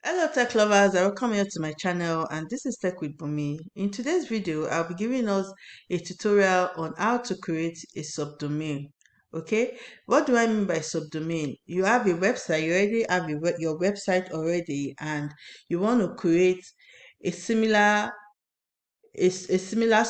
Hello tech lovers, I welcome you to my channel and this is Tech with Bumi. In today's video, I'll be giving us a tutorial on how to create a subdomain. Okay, what do I mean by subdomain? You have a website, you already have your website already, and you want to create a similar a similar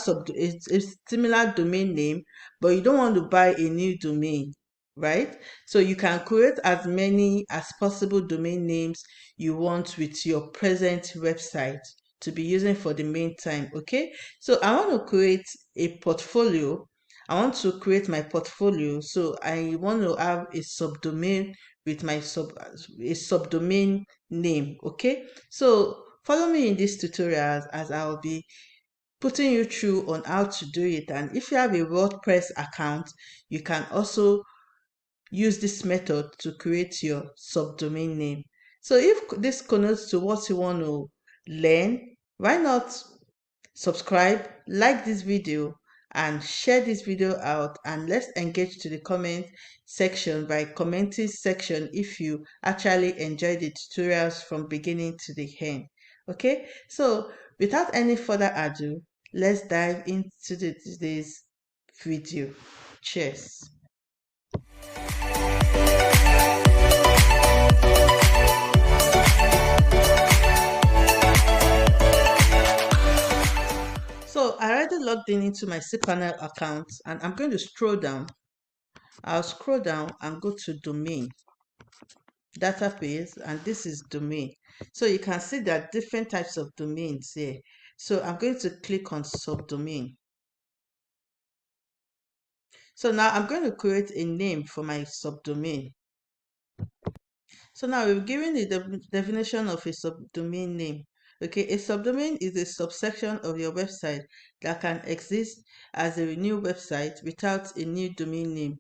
domain name, but you don't want to buy a new domain, right? So you can create as many as possible domain names you want with your present website to be using for the meantime. Okay, so I want to create a portfolio. I want to create my portfolio, so I want to have a subdomain with my subdomain name. Okay, so follow me in this tutorial as I'll be putting you through on how to do it. And if you have a WordPress account, you can also use this method to create your subdomain name. So if this connects to what you want to learn, why not subscribe, like this video, and share this video out, and let's engage to the comment section by commenting section if you actually enjoyed the tutorials from beginning to the end. Okay, so without any further ado, let's dive into today's video. Cheers. So I already logged in into my Cpanel account and I'm going to scroll down. I'll scroll down and go to domain, database, and this is domain. So you can see there are different types of domains here. So I'm going to click on subdomain. So now I'm going to create a name for my subdomain. So now we've given the definition of a subdomain name. Okay, a subdomain is a subsection of your website that can exist as a new website without a new domain name.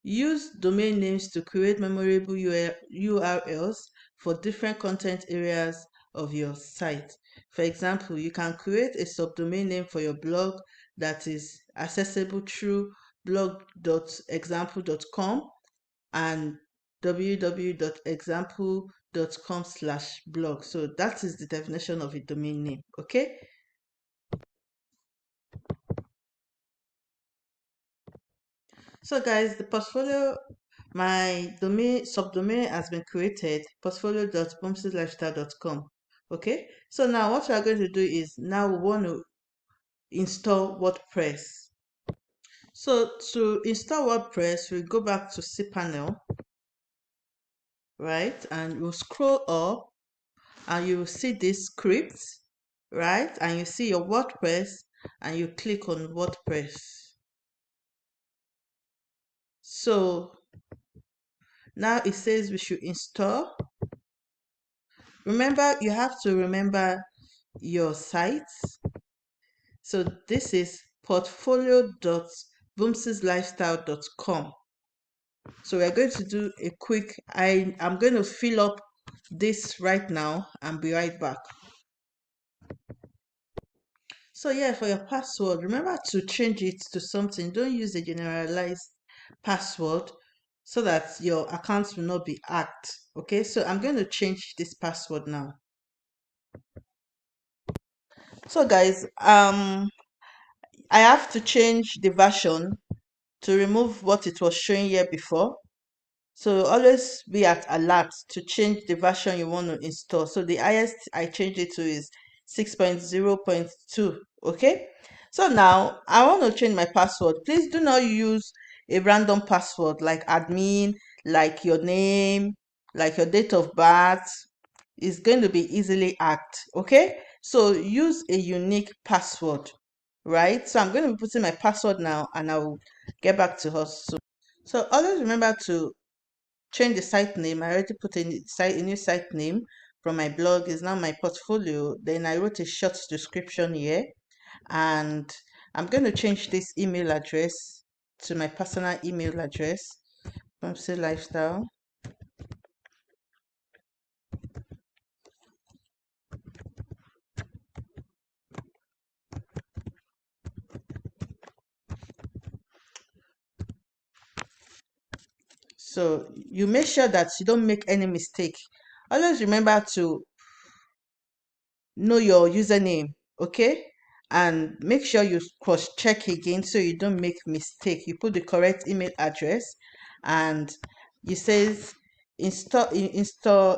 Use domain names to create memorable URLs for different content areas of your site. For example, you can create a subdomain name for your blog that is accessible through blog.example.com and www.example.com/blog. So that is the definition of a domain name. Okay. So guys, the portfolio, my domain subdomain has been created, portfolio.boomsislifestyle.com. Okay. So now what we are going to do is now we want to install WordPress. So to install WordPress, we go back to Cpanel, right? And we'll scroll up and you will see this script, right? And you see your WordPress and you click on WordPress. So now it says we should install. Remember, you have to remember your site. So this is portfolio.boomsislifestyle.com. So we're going to do a quick, I'm going to fill up this right now and be right back. So yeah, for your password, remember to change it to something. Don't use a generalized password so that your accounts will not be hacked. Okay, so I'm going to change this password now. So guys, I have to change the version to remove what it was showing here before. So always be at alert to change the version you want to install. So the highest I changed it to is 6.0.2. Okay. So now I want to change my password. Please do not use a random password like admin, like your name, like your date of birth. It's going to be easily hacked. Okay. So use a unique password, right? So I'm going to be putting my password now and I'll get back to us soon. So always remember to change the site name. I already put a new site name from my blog. Is now my portfolio. Then I wrote a short description here, and I'm going to change this email address to my personal email address, Bumsy Lifestyle. So you make sure that you don't make any mistake. Always remember to know your username, okay? And make sure you cross check again so you don't make mistake. You put the correct email address, and you says install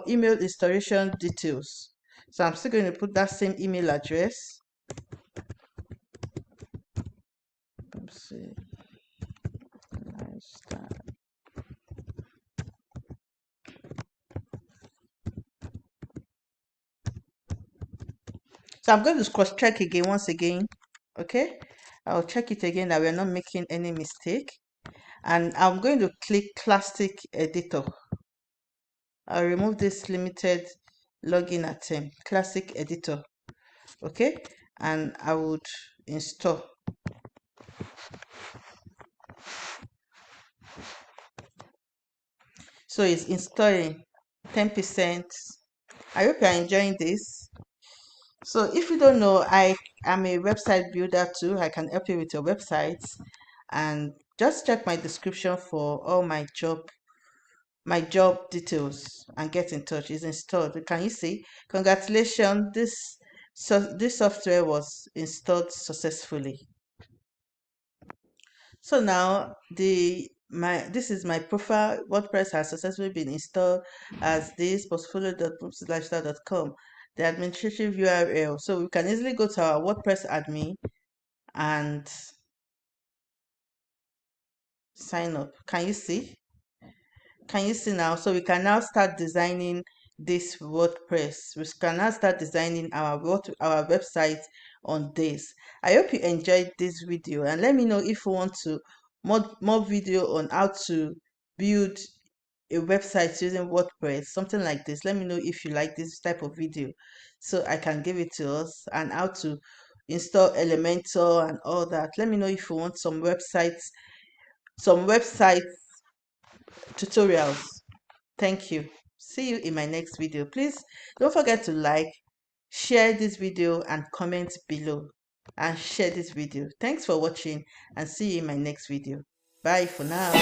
email installation details. So I'm still going to put that same email address. Let's see. So I'm going to cross check again once again. Okay, I'll check it again that we're not making any mistake. And I'm going to click classic editor. I'll remove this limited login attempt, classic editor. Okay, and I would install. So it's installing 10%. I hope you're enjoying this. So if you don't know, I am a website builder too. I can help you with your websites, and just check my description for all my job details and get in touch. It's installed. Can you see? Congratulations, this software was installed successfully. So now this is my profile. WordPress has successfully been installed as this portfolio.boomslifestyle.com, the administrative URL. So we can easily go to our WordPress admin and sign up. Can you see? Can you see now? So we can now start designing this WordPress. We can now start designing our website on this. I hope you enjoyed this video, and let me know if you want to more video on how to build a website using WordPress, something like this. Let me know if you like this type of video so I can give it to us, and how to install Elementor and all that. Let me know if you want some website tutorials. Thank you. See you in my next video. Please don't forget to like, share this video, and comment below, and share this video. Thanks for watching, and see you in my next video. Bye for now.